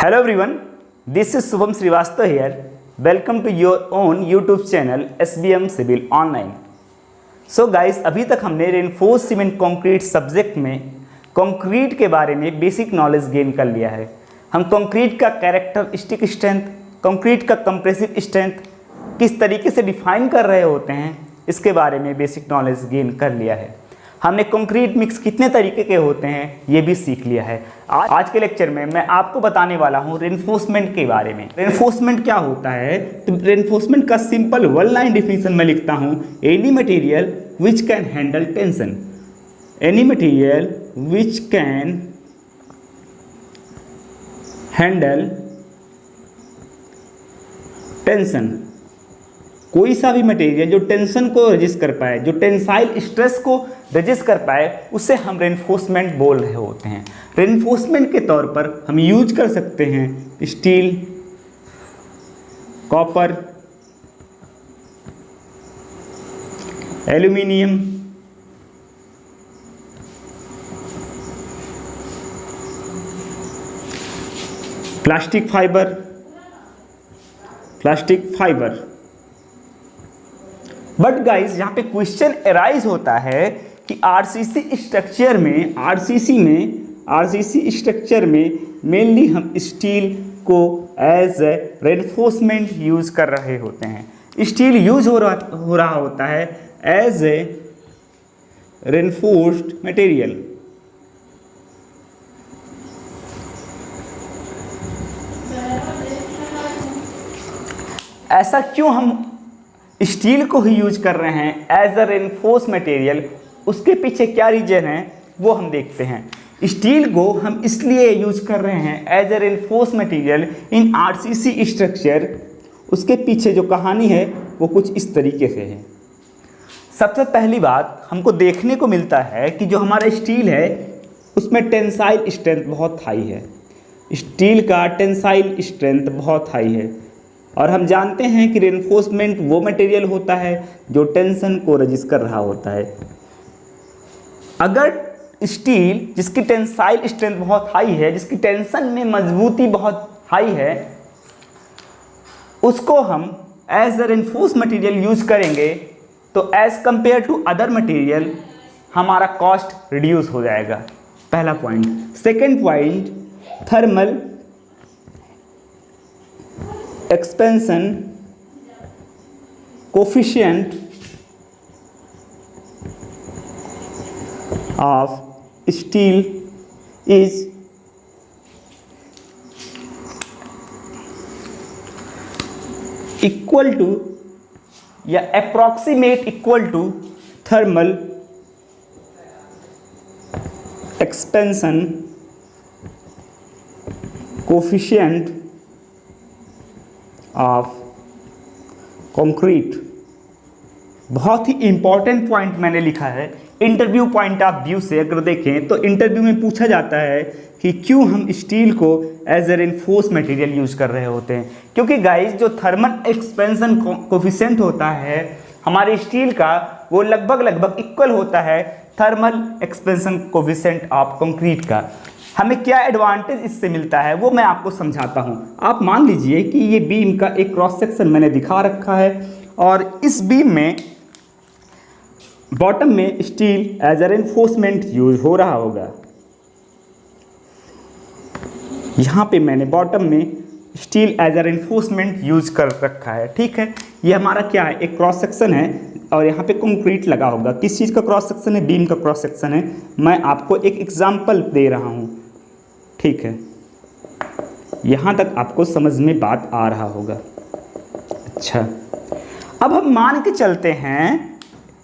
Hello everyone, this is Shubham Srivastava here. Welcome to your own YouTube channel SBM Civil Online. So guys, अभी तक हमने reinforce cement concrete subject में concrete के बारे में basic knowledge gain कर लिया है। हम कंक्रीट का कैरेक्टरिस्टिक स्ट्रेंथ, कंक्रीट का कंप्रेसिव स्ट्रेंथ किस तरीके से डिफाइन कर रहे होते हैं, इसके बारे में बेसिक नॉलेज गेन कर लिया है। हमने कंक्रीट मिक्स कितने तरीके के होते हैं ये भी सीख लिया है। आज के लेक्चर में मैं आपको बताने वाला हूँ रेनफोर्समेंट के बारे में। रेनफोर्समेंट क्या होता है? तो रेनफोर्समेंट का सिंपल वन लाइन डिफिनेशन मैं लिखता हूँ, any material which can handle tension. Any material which can handle tension. कोई सा भी मटेरियल जो टेंशन को रजिस्ट कर पाए, जो टेंसाइल स्ट्रेस को रजिस्ट कर पाए, उसे हम रेनफोर्समेंट बोल रहे होते हैं। रेनफोर्समेंट के तौर पर हम यूज कर सकते हैं steel, copper, aluminium, plastic fibre. But guys, यहाँ पे क्वेश्चन अराइज होता है कि आरसीसी स्ट्रक्चर में मेनली हम स्टील को एज ए रेनफोर्समेंट यूज कर रहे होते हैं। स्टील यूज हो रहा होता है एज ए रेनफोर्स्ड मटेरियल। ऐसा क्यों हम स्टील को ही यूज कर रहे हैं एज अ रेनफोर्स मटेरियल? उसके पीछे क्या रीजन है वो हम देखते हैं। स्टील को हम इसलिए यूज कर रहे हैं as a reinforce material in RCC structure. उसके पीछे जो कहानी है वो कुछ इस तरीके से है। सबसे पहली बात हमको देखने को मिलता है कि जो हमारा स्टील है उसमें टेंसाइल स्ट्रेंथ बहुत हाई है। स्टील का टेंसाइल स्ट्रेंथ बहुत हाई है और हम जानते हैं कि रेनफोर्समेंट वो मटेरियल होता है जो टेंशन को रजिस्ट कर रहा होता है। अगर स्टील जिसकी टेंसाइल स्ट्रेंथ बहुत हाई है, जिसकी टेंशन में मजबूती बहुत हाई है, उसको हम as a reinforce material use करेंगे तो as compare to other material हमारा कॉस्ट रिड्यूस हो जाएगा। पहला point. Second point, thermal expansion coefficient of steel is equal to या approximate equal to thermal expansion coefficient of concrete. बहुत ही important point मैंने लिखा है। इंटरव्यू पॉइंट ऑफ व्यू से अगर देखें तो इंटरव्यू में पूछा जाता है कि क्यों हम स्टील को as a reinforce material use कर रहे होते हैं। क्योंकि गाइस, जो थर्मल एक्सपेंशन कोफिशिएंट होता है हमारे स्टील का, वो लगभग इक्वल होता है thermal expansion coefficient of concrete का। हमें क्या एडवांटेज इससे मिलता है वो मैं आपको समझाता हूँ। आप मान लीजिए कि ये बीम का एक क्रॉस सेक्शन मैंने दिखा रखा है और इस बीम में बॉटम में steel as a reinforcement use हो रहा होगा। यहाँ पे मैंने बॉटम में steel as a reinforcement use कर रखा है। ठीक है, ये हमारा क्या है, एक क्रॉस सेक्शन है और यहाँ पे कंक्रीट लगा होगा। किस चीज़ का क्रॉस सेक्शन है? बीम का क्रॉस सेक्शन है। मैं आपको एक एग्जांपल दे रहा हूँ। ठीक है, यहाँ तक आपको समझ में बात आ रहा होगा। अच्छा, अब हम मान के चलते हैं,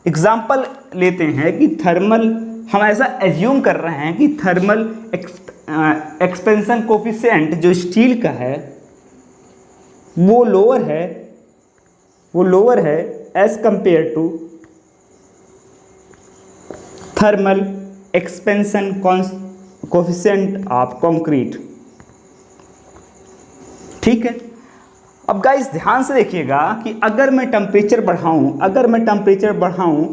एग्जांपल लेते हैं कि थर्मल, हम ऐसा एज्यूम कर रहे हैं कि थर्मल एक्सपेंशन कोफिशिएंट जो स्टील का है वो लोअर है as compare to thermal expansion coefficient of concrete. ठीक है, अब गाइस ध्यान से देखिएगा कि अगर मैं टेम्परेचर बढ़ाऊं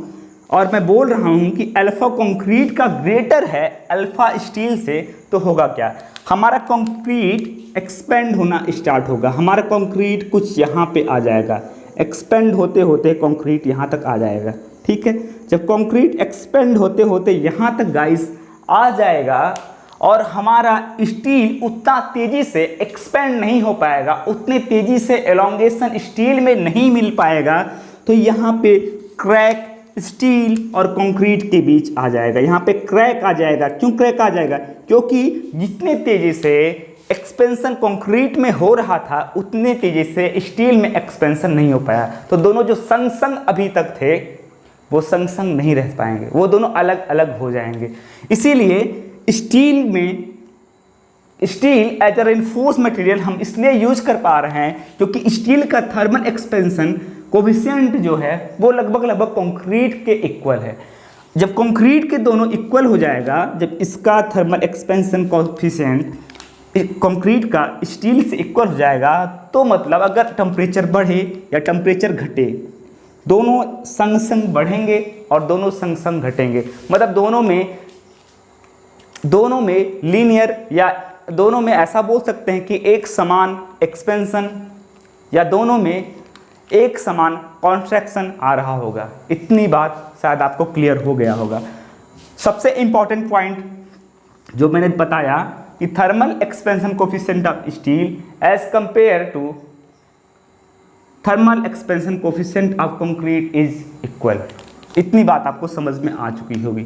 और मैं बोल रहा हूँ कि अल्फ़ा कंक्रीट का ग्रेटर है अल्फ़ा स्टील से, तो होगा क्या, हमारा कंक्रीट एक्सपेंड होना स्टार्ट होगा। हमारा कंक्रीट कुछ यहाँ पे आ जाएगा, एक्सपेंड होते होते कंक्रीट यहाँ तक आ जाएगा। ठीक है, जब कंक्रीट एक्सपेंड होते होते यहाँ तक गाइस आ जाएगा और हमारा स्टील उतना तेज़ी से एक्सपेंड नहीं हो पाएगा, उतने तेज़ी से एलोंगेशन स्टील में नहीं मिल पाएगा, तो यहाँ पे क्रैक स्टील और कंक्रीट के बीच आ जाएगा। यहाँ पे क्रैक आ जाएगा। क्यों क्रैक आ जाएगा? क्योंकि जितने तेज़ी से एक्सपेंशन कंक्रीट में हो रहा था उतने तेज़ी से स्टील में एक्सपेंशन नहीं हो पाया। तो दोनों जो संग संग अभी तक थे वो संग संग नहीं रह पाएंगे, वो दोनों अलग अलग हो जाएंगे। इसीलिए steel as a reinforce material हम इसलिए यूज कर पा रहे हैं क्योंकि स्टील का थर्मल एक्सपेंशन कोफिशिएंट जो है वो लगभग कंक्रीट के इक्वल है। जब कंक्रीट के दोनों इक्वल हो जाएगा, जब इसका थर्मल एक्सपेंशन कोफिशिएंट कंक्रीट का स्टील से इक्वल हो जाएगा, तो मतलब अगर टेम्परेचर बढ़े या टेम्परेचर घटे, दोनों संग संग बढ़ेंगे और दोनों संग संग घटेंगे। मतलब दोनों में लीनियर या दोनों में ऐसा बोल सकते हैं कि एक समान एक्सपेंशन या दोनों में एक समान कॉन्ट्रैक्शन आ रहा होगा। इतनी बात शायद आपको क्लियर हो गया होगा। सबसे इंपॉर्टेंट पॉइंट जो मैंने बताया कि thermal expansion coefficient of steel as compare to thermal expansion coefficient of concrete is equal. इतनी बात आपको समझ में आ चुकी होगी।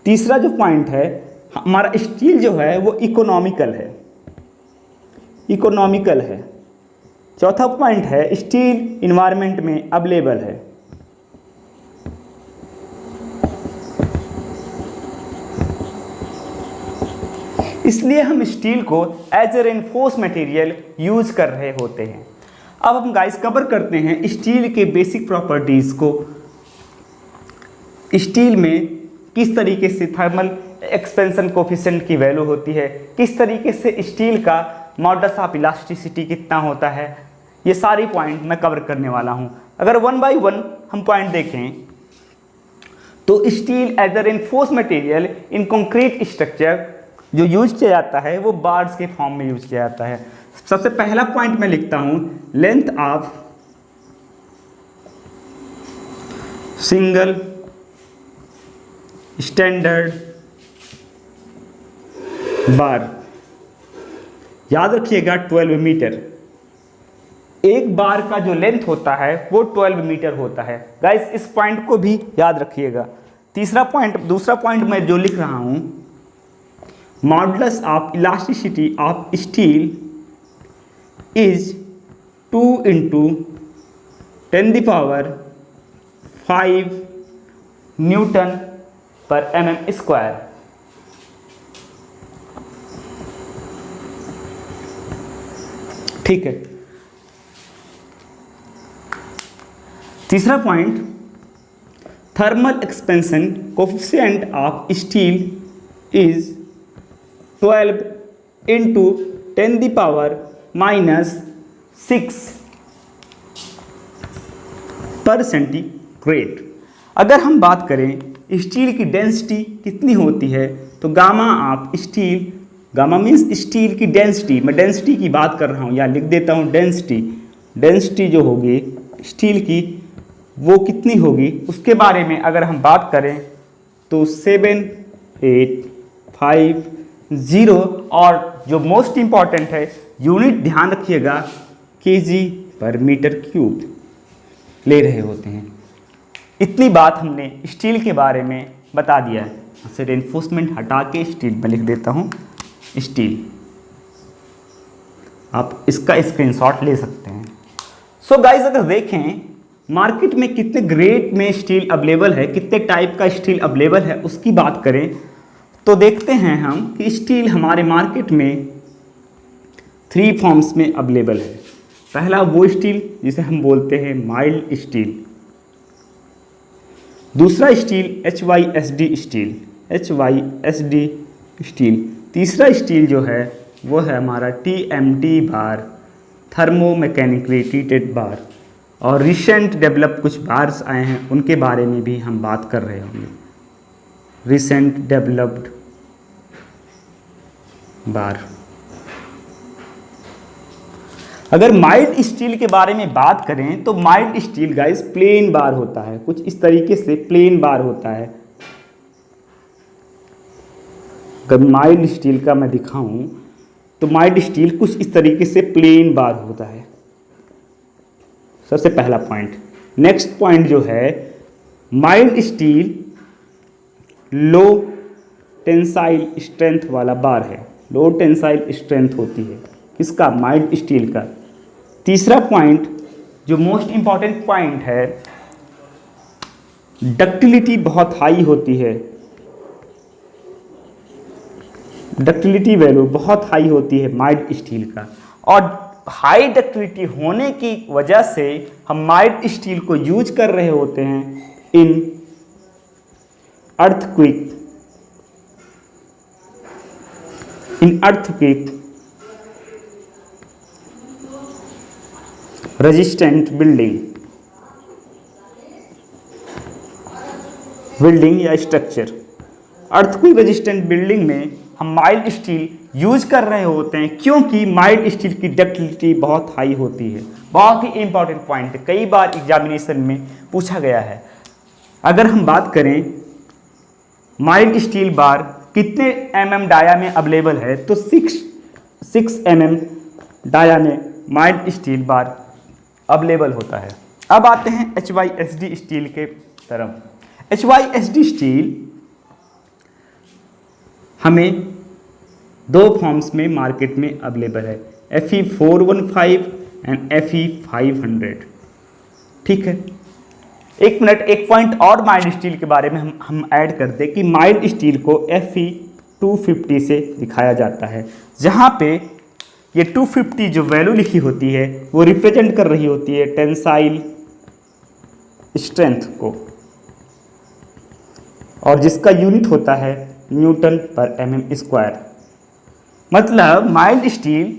तीसरा जो पॉइंट है, हमारा स्टील जो है वो इकोनॉमिकल है। चौथा पॉइंट है, स्टील इन्वायरमेंट में अवेलेबल है। इसलिए हम स्टील को as a reinforce material use कर रहे होते हैं। अब हम गाइस कवर करते हैं स्टील के बेसिक प्रॉपर्टीज को। स्टील में किस तरीके से थर्मल एक्सपेंशन कोफिशिएंट की वैल्यू होती है, किस तरीके से स्टील का मॉडस ऑफ इलास्टिसिटी कितना होता है, ये सारी पॉइंट मैं कवर करने वाला हूँ। अगर वन बाय वन हम पॉइंट देखें तो steel as a reinforce material in concrete structure जो यूज किया जाता है वो बार्स के फॉर्म में यूज किया जाता है। सबसे पहला पॉइंट मैं लिखता हूँ, length of single standard bar. याद रखिएगा 12 मीटर। एक बार का जो लेंथ होता है वो 12 मीटर होता है। गाइस इस पॉइंट को भी याद रखिएगा। दूसरा पॉइंट मैं जो लिख रहा हूं, modulus of elasticity of steel is 2 × 10⁵ Newton पर mm²। ठीक है। तीसरा point, thermal expansion coefficient of steel is 12 × 10⁻⁶ पर सेंटीग्रेड। अगर हम बात करें स्टील की डेंसिटी कितनी होती है, तो gamma of steel, gamma means steel की डेंसिटी, मैं डेंसिटी की बात कर रहा हूँ या लिख देता हूँ डेंसिटी जो होगी स्टील की वो कितनी होगी, उसके बारे में अगर हम बात करें तो 7850। और जो मोस्ट इम्पॉर्टेंट है, यूनिट ध्यान रखिएगा, kg/m³ ले रहे होते हैं। इतनी बात हमने स्टील के बारे में बता दिया है। इससे रेनफोर्समेंट हटा के स्टील में लिख देता हूँ स्टील। आप इसका स्क्रीनशॉट ले सकते हैं। सो गाइस अगर देखें मार्केट में कितने ग्रेड में स्टील अवेलेबल है, कितने टाइप का स्टील अवेलेबल है, उसकी बात करें तो देखते हैं हम कि स्टील हमारे मार्केट में 3 फॉर्म्स में अवेलेबल है। पहला वो स्टील जिसे हम बोलते हैं माइल्ड स्टील, दूसरा स्टील HYSD स्टील, तीसरा स्टील जो है वो है हमारा TMT बार, थर्मो मैकेनिकली ट्रीटेड बार। और रिसेंट डेवलप कुछ बार्स आए हैं, उनके बारे में भी हम बात कर रहे होंगे। रिसेंट डेवलप्ड बार, अगर माइल्ड स्टील के बारे में बात करें तो माइल्ड स्टील गाइस प्लेन बार होता है, कुछ इस तरीके से प्लेन बार होता है। अगर माइल्ड स्टील का मैं दिखाऊं तो माइल्ड स्टील कुछ इस तरीके से प्लेन बार होता है, सबसे पहला पॉइंट। नेक्स्ट पॉइंट जो है, माइल्ड स्टील लो टेंसाइल स्ट्रेंथ वाला बार है, लो टेंसाइल स्ट्रेंथ होती है किसका, माइल्ड स्टील का। तीसरा पॉइंट जो मोस्ट इंपॉर्टेंट पॉइंट है, डक्टिलिटी बहुत हाई होती है, डक्टिलिटी वैल्यू बहुत हाई होती है माइल्ड स्टील का। और हाई डक्टिलिटी होने की वजह से हम माइल्ड स्टील को यूज कर रहे होते हैं इन अर्थक्वेक, रेजिस्टेंट बिल्डिंग या स्ट्रक्चर। अर्थक्वेक रेजिस्टेंट बिल्डिंग में हम माइल्ड स्टील यूज कर रहे होते हैं क्योंकि माइल्ड स्टील की डक्टिलिटी बहुत हाई होती है। बहुत ही इंपॉर्टेंट पॉइंट है, कई बार एग्जामिनेशन में पूछा गया है। अगर हम बात करें माइल्ड स्टील बार कितने mm डाया में अवेलेबल है, तो 6 mm डाया में माइल्ड स्टील बार अवेलेबल होता है। अब आते हैं HYSD स्टील के तरफ। HYSD स्टील हमें दो फॉर्म्स में मार्केट में अवेलेबल है, Fe415 एंड Fe500। ठीक है, एक मिनट, एक पॉइंट और माइल्ड स्टील के बारे में हम ऐड कर दें कि माइल्ड स्टील को Fe250 से दिखाया जाता है, जहाँ पे ये 250 जो वैल्यू लिखी होती है वो रिप्रेजेंट कर रही होती है टेंसाइल स्ट्रेंथ को, और जिसका यूनिट होता है न्यूटन पर mm²। मतलब माइल्ड स्टील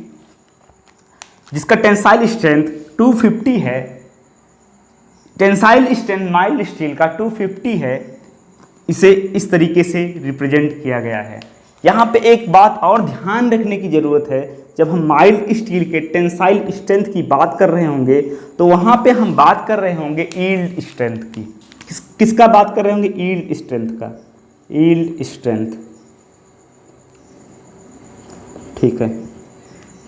जिसका टेंसाइल स्ट्रेंथ 250 है, टेंसाइल स्ट्रेंथ माइल्ड स्टील का 250 है, इसे इस तरीके से रिप्रेजेंट किया गया है। यहाँ पे एक बात और ध्यान रखने की ज़रूरत है, जब हम माइल्ड स्टील के टेंसाइल स्ट्रेंथ की बात कर रहे होंगे तो वहाँ पे हम बात कर रहे होंगे यील्ड स्ट्रेंथ की। किसका बात कर रहे होंगे, यील्ड स्ट्रेंथ का, यील्ड स्ट्रेंथ। ठीक है,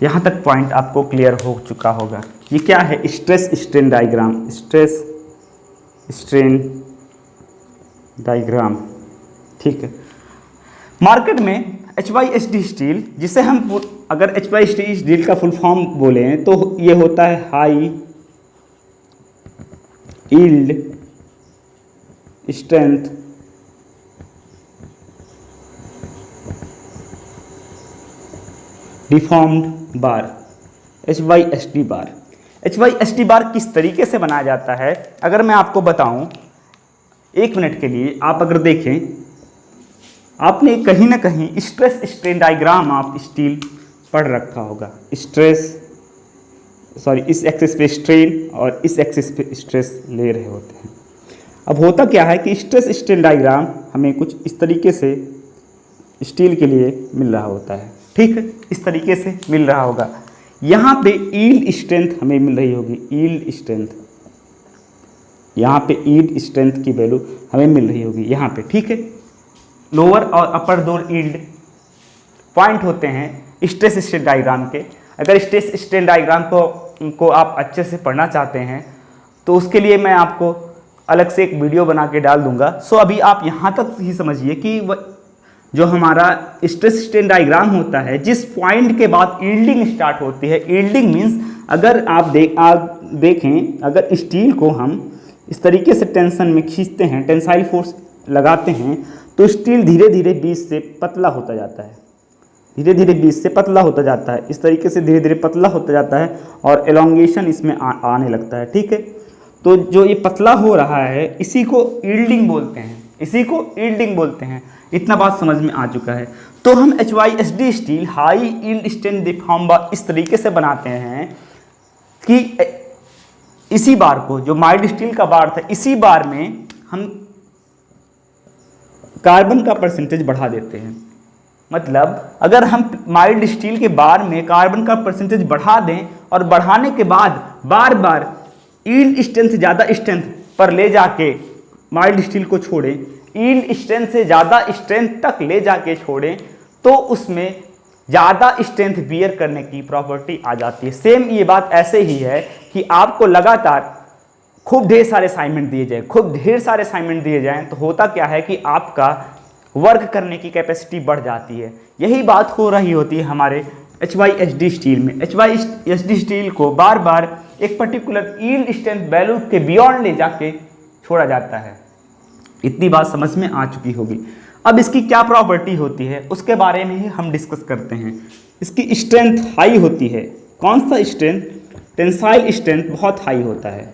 यहाँ तक पॉइंट आपको क्लियर हो चुका होगा। ये क्या है, stress strain diagram, stress strain diagram. ठीक है, मार्केट में HYSD स्टील, जिसे हम अगर HYSD स्टील का फुल फॉर्म बोले तो ये होता है हाई यील्ड स्ट्रेंथ डिफॉर्म्ड बार, HYSD बार। HYSD बार किस तरीके से बनाया जाता है अगर मैं आपको बताऊं, एक मिनट के लिए आप अगर देखें, आपने कहीं ना कहीं स्ट्रेस स्ट्रेन डायग्राम आप स्टील पढ़ रखा होगा। इस एक्सिस पे स्ट्रेन और इस एक्सिस पे स्ट्रेस ले रहे होते हैं। अब होता क्या है कि स्ट्रेस स्ट्रेन डायग्राम हमें कुछ इस तरीके से स्टील के लिए मिल रहा होता है। ठीक है, इस तरीके से मिल रहा होगा। यहाँ पे यील्ड स्ट्रेंथ हमें मिल रही होगी, यील्ड स्ट्रेंथ, यहाँ पे यील्ड स्ट्रेंथ की वैल्यू हमें मिल रही होगी यहाँ पे। ठीक है, लोअर और अपर दो यील्ड पॉइंट होते हैं स्ट्रेस स्ट्रेन डायग्राम के। अगर स्ट्रेस स्ट्रेन डायग्राम को आप अच्छे से पढ़ना चाहते हैं तो उसके लिए मैं आपको अलग से एक वीडियो बना के डाल दूंगा। सो अभी आप यहाँ तक ही समझिए कि जो हमारा स्ट्रेस स्ट्रेन डायग्राम होता है, जिस पॉइंट के बाद यील्डिंग स्टार्ट होती है, यील्डिंग मीन्स अगर आप देखें, अगर स्टील को हम इस तरीके से टेंशन में खींचते हैं, टेंसाइल फोर्स लगाते हैं, तो स्टील धीरे धीरे बीच से पतला होता जाता है, धीरे धीरे बीच से पतला होता जाता है, इस तरीके से धीरे धीरे पतला होता जाता है और एलोंगेशन इसमें आने लगता है। ठीक है, तो जो ये पतला हो रहा है इसी को यील्डिंग बोलते हैं, इसी को यील्डिंग बोलते हैं। इतना बात समझ में आ चुका है। तो हम HYSD steel high yield strength deform bar इस तरीके से बनाते हैं कि इसी बार को, जो माइल्ड स्टील का बार था, इसी बार में हम कार्बन का परसेंटेज बढ़ा देते हैं। मतलब अगर हम माइल्ड स्टील के बार में कार्बन का परसेंटेज बढ़ा दें और बढ़ाने के बाद बार बार यील्ड स्ट्रेंथ से ज़्यादा स्ट्रेंथ पर ले जाके माइल्ड स्टील को छोड़ें, यील्ड स्ट्रेंथ से ज़्यादा स्ट्रेंथ तक ले जाके छोड़ें, तो उसमें ज़्यादा स्ट्रेंथ बियर करने की प्रॉपर्टी आ जाती है। सेम ये बात ऐसे ही है कि आपको लगातार खूब ढेर सारे असाइनमेंट दिए जाए, खूब ढेर सारे असाइनमेंट दिए जाएं, तो होता क्या है कि आपका वर्क करने की कैपेसिटी बढ़ जाती है। यही बात हो रही होती है हमारे HYSD स्टील में। HYSD स्टील को बार बार एक पर्टिकुलर यील्ड स्ट्रेंथ वैल्यू के बियॉन्ड ले जाके छोड़ा जाता है। इतनी बात समझ में आ चुकी होगी। अब इसकी क्या प्रॉपर्टी होती है उसके बारे में ही हम डिस्कस करते हैं। इसकी स्ट्रेंथ हाई होती है। कौन सा स्ट्रेंथ? टेंसाइल स्ट्रेंथ बहुत हाई होता है,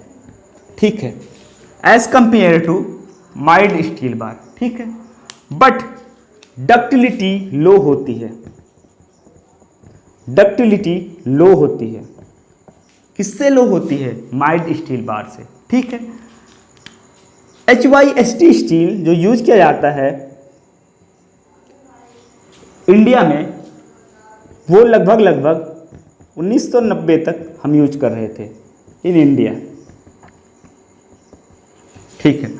ठीक है, as compare to mild steel bar, ठीक है। बट डक्टिलिटी लो होती है। डक्टिलिटी लो होती है। किससे लो होती है? माइल्ड स्टील बार से, ठीक है। HYSD स्टील जो यूज किया जाता है इंडिया में, वो लगभग 1990 तक हम यूज कर रहे थे इन इंडिया, ठीक है।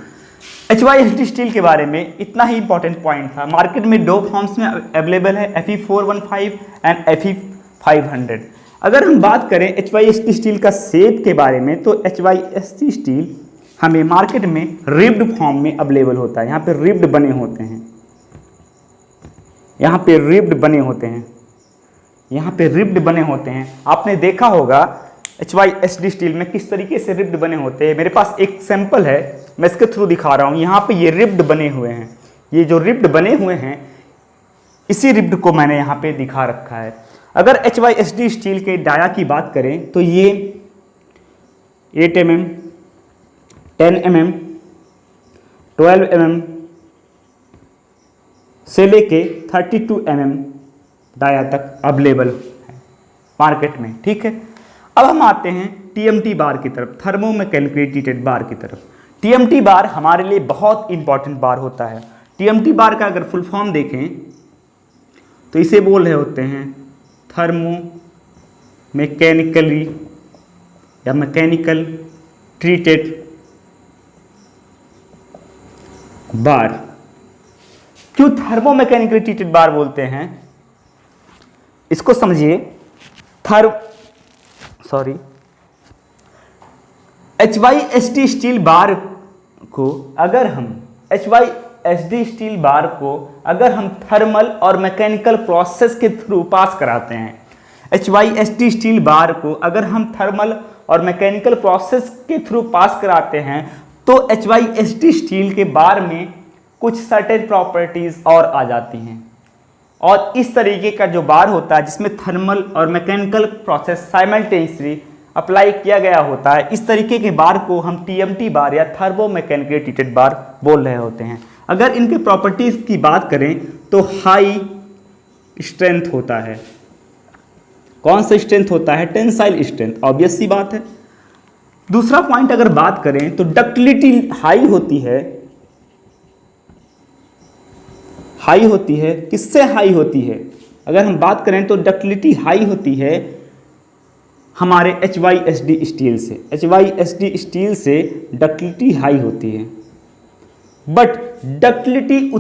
HYSD स्टील के बारे में इतना ही इंपॉर्टेंट पॉइंट था। मार्केट में दो फॉर्म्स में अवेलेबल है, Fe415 एंड Fe500। अगर हम बात करें HYSD स्टील का शेप के बारे में, तो HYSD स्टील हमें मार्केट में रिब्ड फॉर्म में अवेलेबल होता है। यहाँ पे रिब्ड बने होते हैं, यहाँ पे रिब्ड बने होते हैं, यहाँ पे रिब्ड बने होते हैं। आपने देखा होगा HYSD स्टील में किस तरीके से रिब्ड बने होते हैं। मेरे पास एक सैंपल है, मैं इसके थ्रू दिखा रहा हूँ। यहाँ पे ये रिब्ड बने हुए हैं। ये जो रिब्ड बने हुए हैं, इसी रिब्ड को मैंने यहाँ पे दिखा रखा है। अगर HYSD स्टील के डाया की बात करें तो ये 8 mm, 10 mm, 12 mm से लेके 32 mm डाया तक अवेलेबल है मार्केट में, ठीक है। अब हम आते हैं TMT बार की तरफ, थर्मो मैकेनिकली ट्रीटेड बार की तरफ। TMT बार हमारे लिए बहुत इंपॉर्टेंट बार होता है। TMT बार का अगर फुल फॉर्म देखें तो इसे बोल रहे होते हैं थर्मो मैकेनिकली या मैकेनिकल ट्रीटेड बार। क्यों थर्मो मैकेनिकली ट्रीटेड बार बोलते हैं, इसको समझिए। HYSD स्टील बार को अगर हम HYSD स्टील बार को अगर हम थर्मल और मैकेनिकल प्रोसेस के थ्रू पास कराते हैं, HYSD स्टील बार को अगर हम थर्मल और मैकेनिकल प्रोसेस के थ्रू पास कराते हैं, तो HYSD स्टील के बार में कुछ सर्टेन प्रॉपर्टीज और आ जाती हैं। और इस तरीके का जो बार होता है जिसमें थर्मल और मैकेनिकल प्रोसेस साइमल्टेनियसली अप्लाई किया गया होता है, इस तरीके के बार को हम TMT बार या थर्मो मैकेनिकली ट्रीटेड बार बोल रहे होते हैं। अगर इनके प्रॉपर्टीज की बात करें तो हाई स्ट्रेंथ होता है। कौन सा स्ट्रेंथ होता है? टेंसाइल स्ट्रेंथ, ऑब्वियस सी बात है। दूसरा पॉइंट अगर बात करें तो डक्टिलिटी हाई होती है। हाई होती है, किससे हाई होती है? अगर हम बात करें तो डक्टिलिटी हाई होती है हमारे HYSD स्टील से। HYSD स्टील से डक्टिलिटी हाई होती है, बट डक्टिलिटी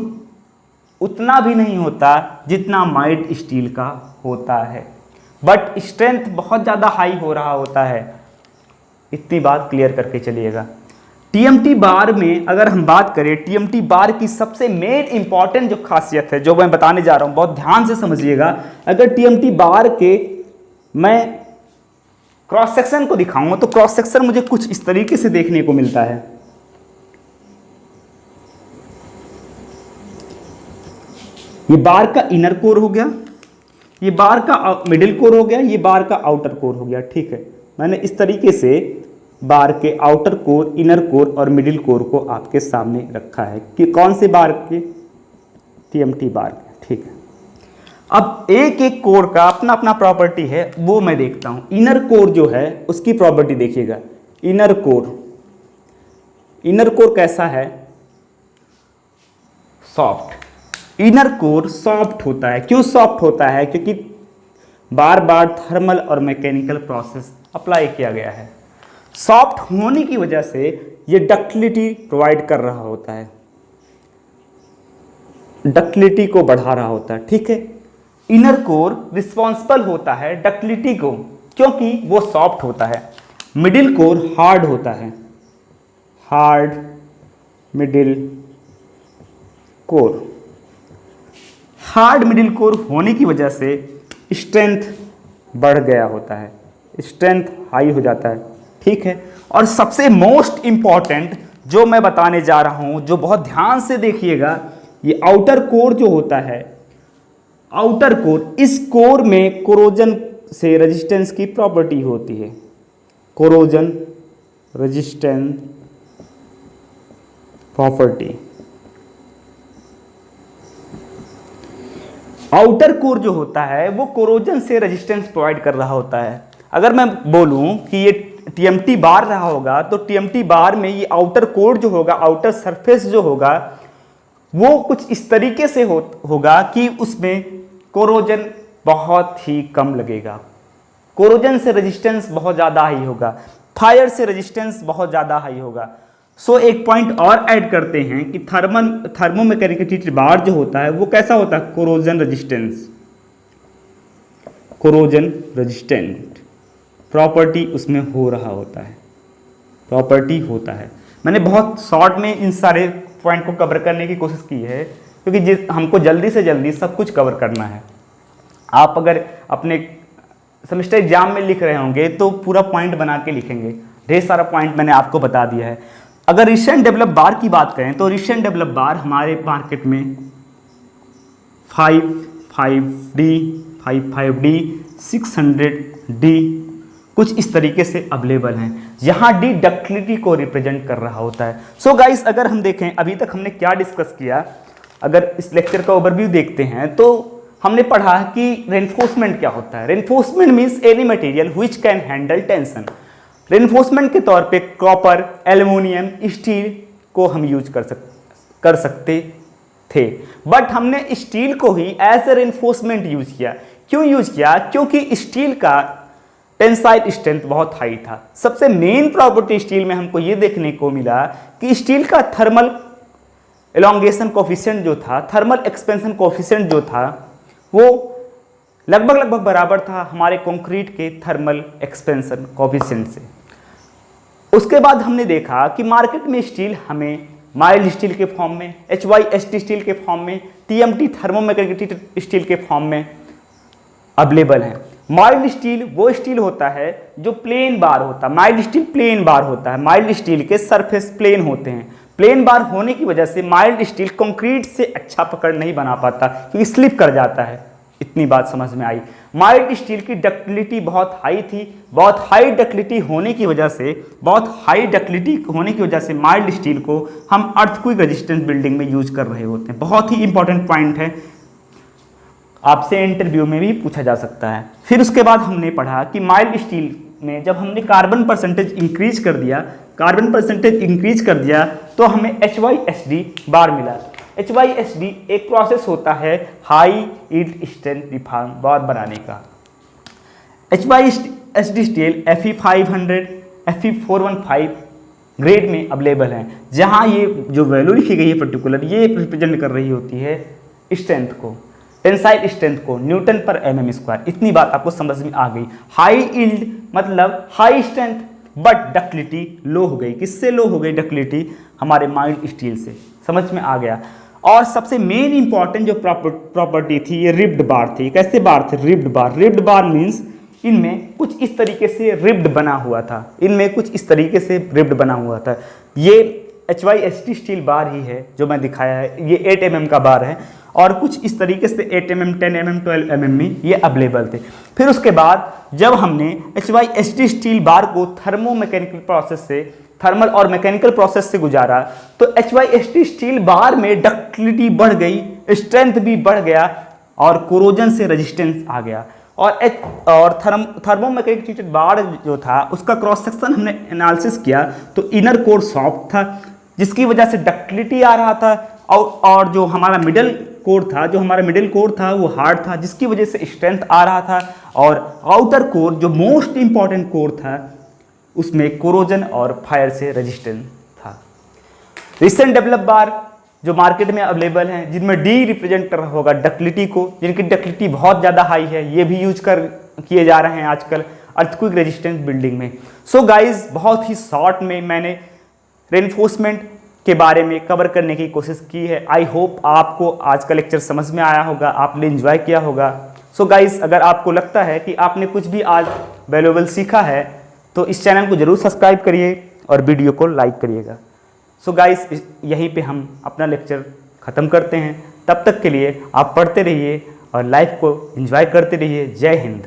उतना भी नहीं होता जितना माइल्ड स्टील का होता है, बट स्ट्रेंथ बहुत ज़्यादा हाई हो रहा होता है। इतनी बात क्लियर करके चलिएगा। TMT बार में अगर हम बात करें, TMT बार की सबसे मेन इंपॉर्टेंट जो खासियत है, जो मैं बताने जा रहा हूँ, बहुत ध्यान से समझिएगा। अगर TMT बार के मैं क्रॉस सेक्शन को दिखाऊंगा तो क्रॉस सेक्शन मुझे कुछ इस तरीके से देखने को मिलता है। ये बार का इनर कोर हो गया, ये बार का मिडिल कोर हो गया, ये बार का आउटर कोर हो गया, ठीक है। मैंने इस तरीके से बार के आउटर कोर, इनर कोर और मिडिल कोर को आपके सामने रखा है कि कौन से बार के? TMT बार के, ठीक है। अब एक एक कोर का अपना अपना प्रॉपर्टी है, वो मैं देखता हूं। इनर कोर जो है उसकी प्रॉपर्टी देखिएगा। इनर कोर, इनर कोर कैसा है? सॉफ्ट। इनर कोर सॉफ्ट होता है। क्यों सॉफ्ट होता है? क्योंकि बार बार थर्मल और मैकेनिकल प्रोसेस अप्लाई किया गया है। सॉफ्ट होने की वजह से ये डक्टिलिटी प्रोवाइड कर रहा होता है, डक्टिलिटी को बढ़ा रहा होता है, ठीक है। इनर कोर रिस्पॉन्सिबल होता है डक्टिलिटी को, क्योंकि वो सॉफ्ट होता है। मिडिल कोर हार्ड होता है, hard middle core. Hard middle core होने की वजह से स्ट्रेंथ बढ़ गया होता है, स्ट्रेंथ हाई हो जाता है, ठीक है। और सबसे मोस्ट इंपॉर्टेंट जो मैं बताने जा रहा हूं, जो बहुत ध्यान से देखिएगा, ये आउटर कोर जो होता है, आउटर कोर, इस कोर में कोरोजन से रेजिस्टेंस की प्रॉपर्टी होती है, corrosion resistance property. Outer core जो होता है वो कोरोजन से रेजिस्टेंस प्रोवाइड कर रहा होता है। अगर मैं बोलूं कि ये टीएमटी बार रहा होगा, तो टीएमटी बार में ये आउटर कोर जो होगा, आउटर सरफेस जो होगा, वो कुछ इस तरीके से होगा कि उसमें कोरोजन बहुत ही कम लगेगा, कोरोजन से रेजिस्टेंस बहुत ज़्यादा हाई होगा, फायर से रेजिस्टेंस बहुत ज़्यादा हाई होगा। सो एक पॉइंट और ऐड करते हैं कि थर्मोमैकेनिकल बार जो होता है वो कैसा होता है, corrosion resistance, corrosion resistant property उसमें हो रहा होता है, प्रॉपर्टी होता है। मैंने बहुत शॉर्ट में इन सारे पॉइंट को कवर करने की कोशिश की है, क्योंकि हमको जल्दी से जल्दी सब कुछ कवर करना है। आप अगर अपने सेमेस्टर एग्जाम में लिख रहे होंगे तो पूरा पॉइंट बना के लिखेंगे, ढेर सारा पॉइंट मैंने आपको बता दिया है। अगर रिसेंट डेवलप बार की बात करें तो रिसेंट डेवलप बार हमारे मार्केट में 55D, 55D, 600D कुछ इस तरीके से अवेलेबल हैं, जहां D डक्टिलिटी को रिप्रेजेंट कर रहा होता है। सो गाइस, अगर हम देखें अभी तक हमने क्या डिस्कस किया, अगर इस लेक्चर का ओवरव्यू देखते हैं तो हमने पढ़ा कि रेनफोर्समेंट क्या होता है। Reinforcement means any material which can handle tension. Reinforcement के तौर पे कॉपर, एल्युमिनियम, स्टील को हम यूज कर सकते थे, बट हमने स्टील को ही एज ए रेनफोर्समेंट यूज किया। क्यों यूज किया? क्योंकि स्टील का टेंसाइल स्ट्रेंथ बहुत हाई था। सबसे मेन प्रॉपर्टी स्टील में हमको ये देखने को मिला कि स्टील का थर्मल एलोंगेशन कोफिशिएंट जो था, थर्मल एक्सपेंशन कोफिशिएंट जो था, वो लगभग बराबर था हमारे कंक्रीट के थर्मल एक्सपेंशन कोफिशिएंट से। उसके बाद हमने देखा कि मार्केट में स्टील हमें माइल्ड स्टील के फॉर्म में, HYST स्टील के फॉर्म में, TMT थर्मोमैकेनिकल स्टील के फॉर्म में अवेलेबल है। माइल्ड स्टील वो स्टील होता है जो प्लेन बार होता है, माइल्ड स्टील प्लेन बार होता है, माइल्ड स्टील के सरफेस प्लेन होते हैं। प्लेन बार होने की वजह से माइल्ड स्टील कंक्रीट से अच्छा पकड़ नहीं बना पाता, क्योंकि स्लिप कर जाता है। इतनी बात समझ में आई। माइल्ड स्टील की डक्टिलिटी बहुत हाई थी, बहुत हाई डक्टिलिटी होने की वजह से माइल्ड स्टील को हम अर्थक्वेक रेजिस्टेंस बिल्डिंग में यूज कर रहे होते हैं। बहुत ही इंपॉर्टेंट पॉइंट है, आपसे इंटरव्यू में भी पूछा जा सकता है। फिर उसके बाद हमने पढ़ा कि माइल्ड स्टील में जब हमने कार्बन परसेंटेज इंक्रीज कर दिया तो हमें HYSD बार मिला। HYSD एक प्रोसेस होता है हाई यील्ड स्ट्रेंथ रिफॉर्म बार बनाने का। HYSD steel Fe500, Fe415 grade में अवेलेबल है, जहां ये जो वैल्यू लिखी गई है पर्टिकुलर, ये रिप्रेजेंट कर रही होती है स्ट्रेंथ को, टेंसाइल स्ट्रेंथ को, न्यूटन पर mm²। इतनी बात आपको समझ में आ गई। हाई यील्ड मतलब हाई स्ट्रेंथ, बट डक्टिलिटी लो हो गई। किससे लो हो गई डक्टिलिटी? हमारे माइल्ड स्टील से। समझ में आ गया। और सबसे मेन इंपॉर्टेंट जो प्रॉपर्टी थी, ये रिब्ड बार थी। कैसे बार थे? रिब्ड बार। रिब्ड बार मीन्स इनमें कुछ इस तरीके से रिब्ड बना हुआ था, ये HYST स्टील बार ही है जो मैं दिखाया है। ये 8 mm का बार है और कुछ इस तरीके से 8 mm, 10 mm, 12 mm में ये अवेलेबल थे। फिर उसके बाद जब हमने HYST स्टील बार को थर्मल और मैकेनिकल प्रोसेस से गुजारा, तो HYST स्टील बार में डक्टिलिटी बढ़ गई, स्ट्रेंथ भी बढ़ गया और कोरोजन से रेजिस्टेंस आ गया। और थर्मोमैकेनिकल ट्रीटेड बार जो था उसका क्रॉस सेक्शन हमने एनालिसिस किया तो इनर कोर सॉफ्ट था, जिसकी वजह से डक्टिलिटी आ रहा था और जो हमारा मिडल कोर था वो हार्ड था, जिसकी वजह से स्ट्रेंथ आ रहा था। और आउटर कोर जो मोस्ट इंपॉर्टेंट कोर था उसमें कोरोजन और फायर से रेजिस्टेंस था। रिसेंट डेवलप बार जो मार्केट में अवेलेबल हैं, जिनमें डी रिप्रेजेंट कर रहा होगा डक्टिलिटी को, जिनकी डक्टिलिटी बहुत ज़्यादा हाई है, ये भी यूज किए जा रहे हैं आजकल अर्थक्वेक रेजिस्टेंस बिल्डिंग में। सो गाइज, बहुत ही शॉर्ट में मैंने रेनफोर्समेंट के बारे में कवर करने की कोशिश की है। आई होप आपको आज का लेक्चर समझ में आया होगा, आपने एंजॉय किया होगा। सो गाइज, अगर आपको लगता है कि आपने कुछ भी आज वैल्यूएबल सीखा है तो इस चैनल को जरूर सब्सक्राइब करिए और वीडियो को लाइक करिएगा। सो गाइज, यहीं पे हम अपना लेक्चर ख़त्म करते हैं। तब तक के लिए आप पढ़ते रहिए और लाइफ को एंजॉय करते रहिए। जय हिंद।